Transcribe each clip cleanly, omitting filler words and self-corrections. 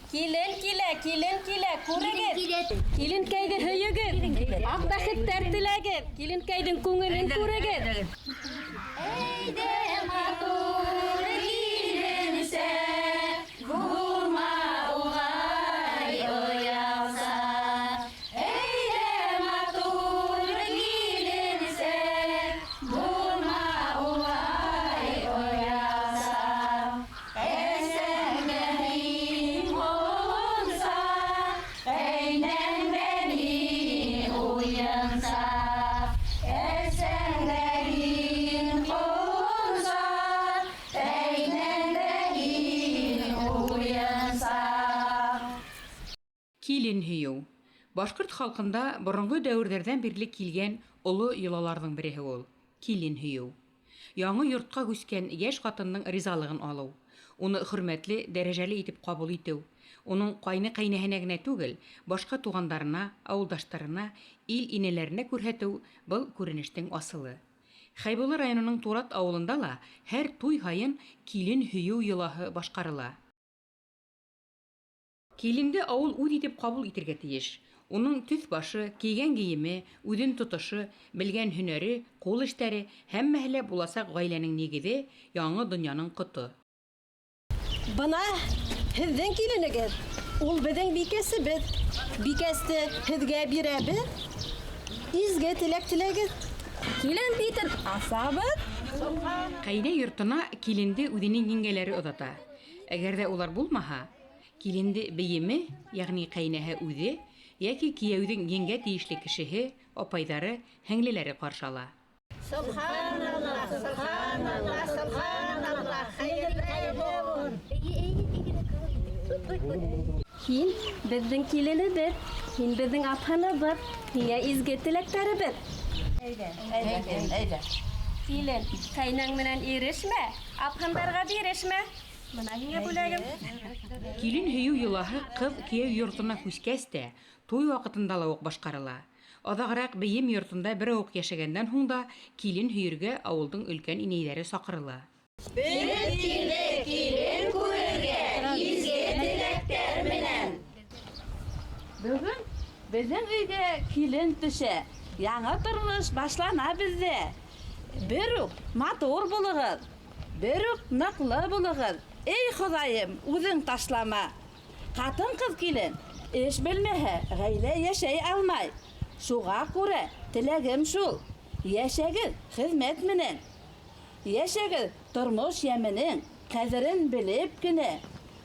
Килен килә, күрегез. Килен кәйде һөйегез. Ак бәхеттәр теләгез. Килен кәйдең күңелен күрегез. Әйдә матур киленсә, булма уңай оялса. Әйдә матур киленсә, булма уңай оялса. Килен һөйү. Башкорт халкында борынгы дәүрләрдән бирле килгән олы йолаларның береһе ул. Килен һөйү. Яңы йортка күскән яшь хатынның ризалыгын алу, уны хөрмәтле, дәрәҗәле итеп кабул итү, уның кайны-кайнәһенә генә түгел, башка тугандарына, авылдаштарына, ил инәләренә күрһәтү был күренештең асылы. Хәйбулла районының Турат авылында ла һәр туй һайын килен һөйү йолаһы башкарыла. Киленде авыл үҙ итеп кабул итергә тиеш. Уның төҫ-башы, кейгән кейеме, үҙен тотошы, белгән һөнәре, ҡул эштәре һәммәһе лә буласаҡ ғаиләнең нигеҙе, яңы донъяның ҡото. Бына һеҙҙең киленегеҙ. Ул беҙҙең бикәсебеҙ. Бикәсте һеҙгә бирәбеҙ. Изге теләк теләгеҙ. Килен битен асабыҙ. Ҡәйнә йортона киленде үҙенең еңгәләре оҙата. Әгәр ҙә улар булмаһа, киленде бейеме, йәғни ҡәйнәһе үҙе, йәки кейәүҙең еңгә тейешле кешеһе, апайҙары, һеңлеләре ҡаршы ала. Субханаллах, субханаллах, субханаллах, хәйр-хәйр. Һин беҙҙең киленебеҙ, һин беҙҙең апһыныбыҙ, һиңә изге теләктәребеҙ. Әйҙә. Килен, ҡәйнәң менән ирешмә, апһындарға бирешмә. Бына һиңә бүләгем. Килен һөйү йолаһы ҡыҙ кейәү йортона күскәс тә, туй ваҡытында ла уҡ башҡарыла. Аҙағыраҡ бейем йортонда берәү үк йәшәгәндән һуң да килен һөйөргә ауылдың өлкән инәйҙәре саҡырыла. Беҙ килде килен күрергә, изге теләктәр менән. Бөгөн беҙҙең өйгә килен төшә. Яңы тормош башлана беҙҙә. Бер үк матур булығыҙ, бер үк ныҡлы булығыҙ. Эй Хоҙайым, үҙең ташлама. Ҡатын-ҡыҙ килен, эш белмәһә, ғаилә йәшәй алмай. Шуға күрә теләгем шул. Йәшәгеҙ хеҙмәт менән. Йәшәгеҙ тормош йәменең ҡәҙерен белеп кенә.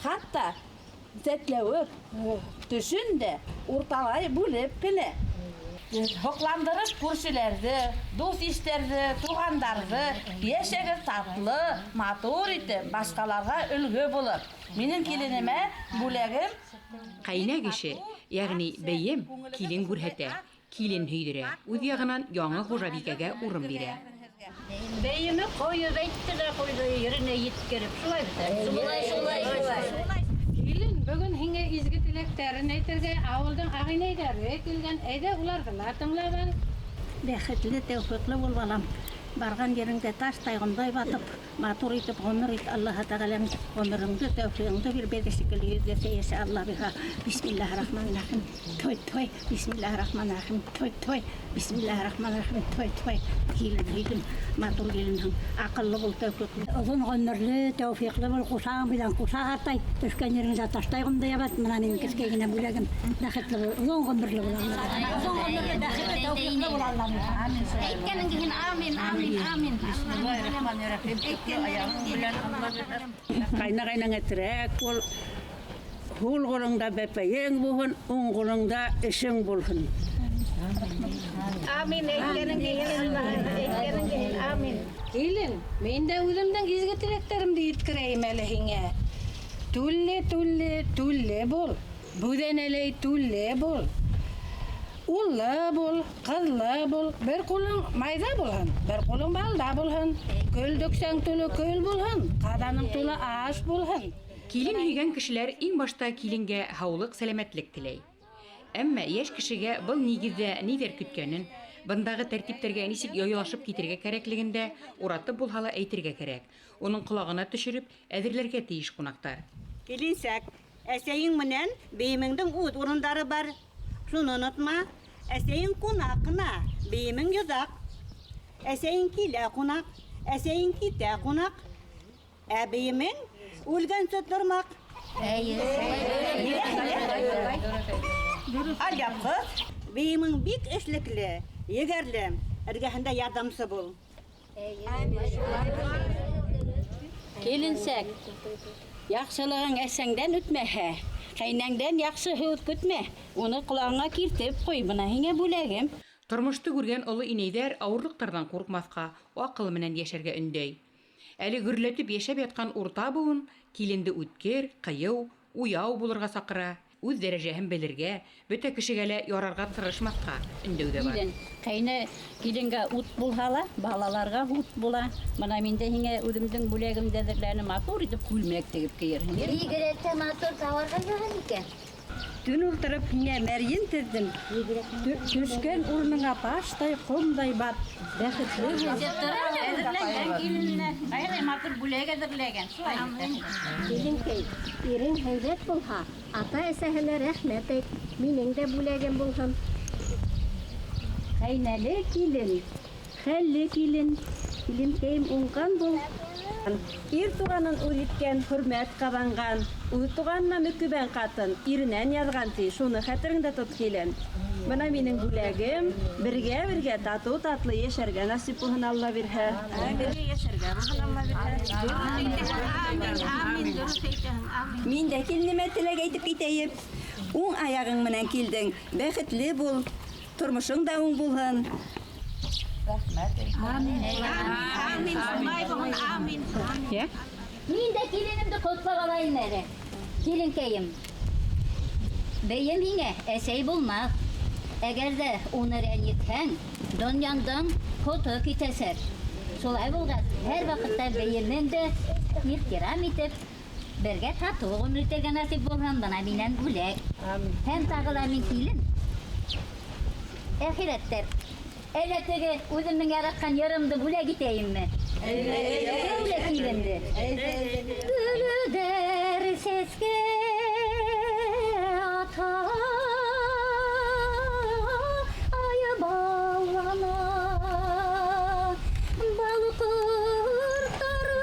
Хатта сәтләүек төшөн дә урталай бүлеп кенә. Һоҡландырып күршеләрҙе, дуҫ-иштәрҙе, туғандарҙы, йәшәгеҙ татлы, матур итеп, башҡаларға өлгө булып. Минең киленемә бүләгем... Ҡәйнә кеше, йәғни бейем, килен күрһәтә, килен һөйҙөрә, үҙ яғынан яңы хужабикәгә урын бирә. Бейеме ҡойоп әйтте лә ҡуйҙы, еренә еткереп. Шулай. Килен, бөгөн һиңә изге теләктәрен әйтергә ауылдың ағинәйҙәре килгән. Әйҙә уларҙы ла тыңлап ал. Бәхетле, тәүфиҡле бул, балам. Барған ереңдә таш тайғандай батып, матур итеп ғүмер ит. Аллаһ тәғәләң ғүмереңде, тәүфиғыңды бир, беҙ шикелле йөҙгәсә йәшә Алла биһа. Бисмиллаһир-рахманир-рахим. Той. Бисмиллаһир-рахманир-рахим. Той. Бисмиллаһир-рахманир-рахим. Той. Килен, матур киленһең. Аҡыллы бул, тәүфиҡле. Оҙон ғүмерле, тәүфиҡле бул. Ҡусағың менән ҡусаҡ атай. Төшкән ереңдә таштай ғүмде ябат. Мына минең кескәй генә бүләгем. Бәхетле бул. Оҙон ғүмерле бул. Оҙон ғүмерле, бәхетле, тәүфиҡле бул Алла биһа. Әйткәнең киһин амин. Ҡайна-ҡайнаң әтерәк бул. Һул ҡулыңда бәпәйең булһын, уң ҡулыңда эшең булһын. Амин. Әйткәнең киһин, амин. Килен, мен дә үҙемдең изге теләктәремде еткерәйем әле һиңә. Түлле бул. Бүҙәнәләй түлле бул. Уллы бул, ҡыҙлы бул. Бер ҡулың майҙа булһын, бер ҡулың балда булһын. Көлдөксәң тулы көл булһын, ҡаҙаның тулы аш булһын. Килен һөйгән кешеләр иң башта киленгә һаулыҡ, сәләмәтлек теләй. Әммә йәш кешегә был нигеҙҙә ниҙәр көткәнен, бындағы тәртиптәргә нисек яйлашып китергә кәрәклеген дә уратып булһа ла әйтергә кәрәк. Уның ҡолағына төшөрөп, әҙерләргә тейеш ҡунаҡтар. Килинсәк, Әсәйің менән бейемеңдің ут урындары бар. Шуны онотма. Әсәйің кунак кына, бейемең йозак. Әсәйің килә кунак, әсәйің китә кунак. Ә бейемең үлгәнсе тормак. Аля кыз, бейемең бик эшлекле, егәрле, эргәһендә ярдәмчы бул. Келінсек, яқшылығың әсәңден үтмәһә, қайнаңдан яқшы һүт көтмә. Оны құлағыңа киртеп қой, бына һиңә бүләгем. Тормышты күргән олы инәйҙәр ауырлыҡтарҙан ҡурҡмаҫҡа, аҡыл менән йәшәргә өндәй. Әле гөрләтеп йәшәп ятҡан урта быуын киленде үткер, ҡыйыу, уяу булырға саҡыра. Үҙ дәрәжәһен белергә, бөтә кешегә лә ярарға тырышмаҫҡа өндәүҙә бар. Ҡәйне киленгә ут булһа ла, балаларға ут була. Бына миндә һиңә үҙемдең бүләгемде әҙерләне матур итеп күлмәк тегеп кейерһең. Игеретте матур тауарға җыһан икән. Төн ултырып һиңә мәрйен теҙҙем. Төшкән урыныңа таштай, ҡомдай бат. Бәхетле бул. Әҙерләгән килененә, ҡайҙай матур бүләк әҙерләгән. Киленкәй, ирең һәйбәт булһа, ата-әсәһенә рәхмәт әйт. Минең дә бүләгем булһын. Ҡәйнәле килен, хәлле килен, киленкәйем уңған бул. Ир туғанын үҙ иткән, хөрмәт ҡаҙанған. Үҙ туғанына мөкибән ҡатын, иренән яҙған ти, шуны хәтереңдә тот килен. Бына минең бүләгем, бергә тату татлы йәшәргә насип булһын Алла бирһә. Бергә йәшәргә булһын Алла бирһә. Мин дә килнемә теләк әйтеп китәйем. Уң аяғың менән килдең, бәхетле бул, тормошоң да уң булһын. Мин дә киленемде котлап алайым әле. Киленкәйем. Бәйем һиңә әсәй булмаҫ. Әгәр дә уны рәнйетһәң, донъяңдан коты китәсәк. Шулай булғас, һәр ваҡытта бәйемең дә ихтирам итеп, бергә татыу ғүмер итергә насип булһын, бына минән бүләк. Һәм тағы ла мин килен. Әхирәттәр, әллә теге үҙемнең яратҡан йырымды бүләк итәйемме? Бүләк киленде. Гөлдәр сәскә ата, айы баллана, бал ҡорттары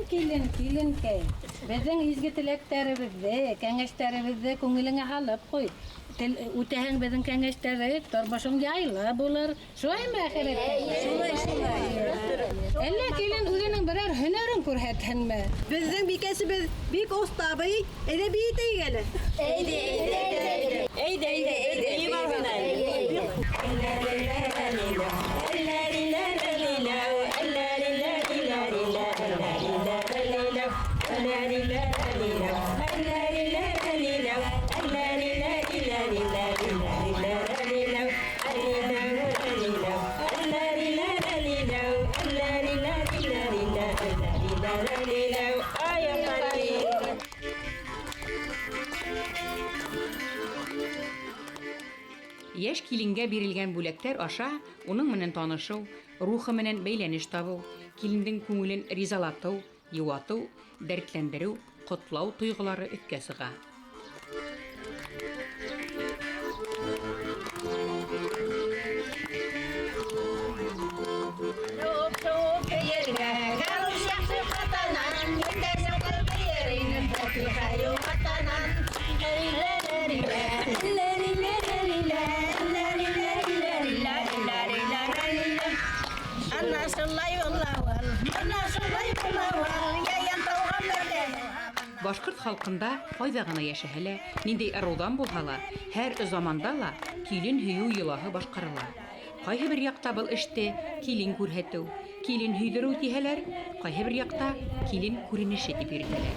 Киленкәй, беҙҙең изге теләктәребеҙҙе, кәңәштәребеҙҙе күңелеңә һалып ҡуй. Үтәһәң беҙҙең кәңәштәрҙе, тормошоң яйлы булыр. Шулаймы, әхирәттә? Әллә килен үҙенең берәр һөнәрен күрһәтһенме? Беҙҙең бикәсебеҙ бик оҫта, әҙәби итәйек әле. Әйҙә. Яшь киленгә бирелгән бүләктәр аша уның менән танышыу, рухы менән бәйләнеш табу, килендең күңелен ризалату, юату, дәртләндерү, котлау тойгылары өткә сыга. Башкорт халкында кайда гына яшәһә лә, ниндәй ырыудан булһа ла, һәр заманда ла килен һөю йолаһы башкарыла. Кайһы бер якта был эште килен күрһәтү, килен һөйдерү тиһәләр, кайһы бер якта килен күренеше дип йөрөтәләр.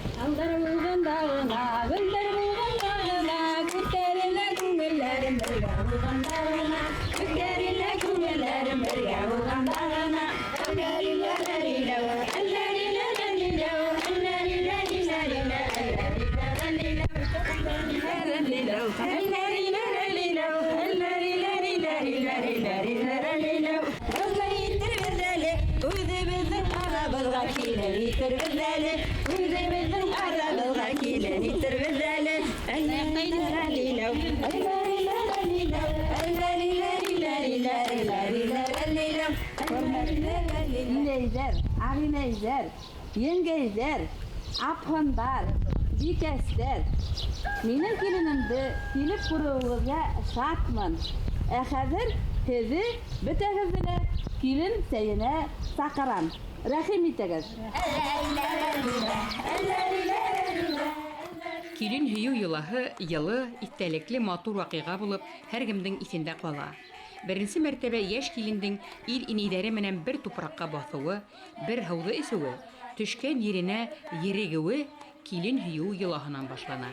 Neyler, ağineyler, yengeyler, aphanlar, bikesler. Benim kilinimde kilip kuruğuya şartman. Hazır hezi bütehizine kilin seyine sakaran. Rahim itегез. Килен һөю йолаһы йылы, иҫтәлекле матур ваҡиға булып, һәр кемдең иҫендә ҡала. Беренсе мәртәбә йәш килендең ир инәйҙәре менән бер тупраҡҡа баҫыуы, бер һыуҙы эсеүе, төшкән еренә ерегеүе килен һөю йолаһынан башлана.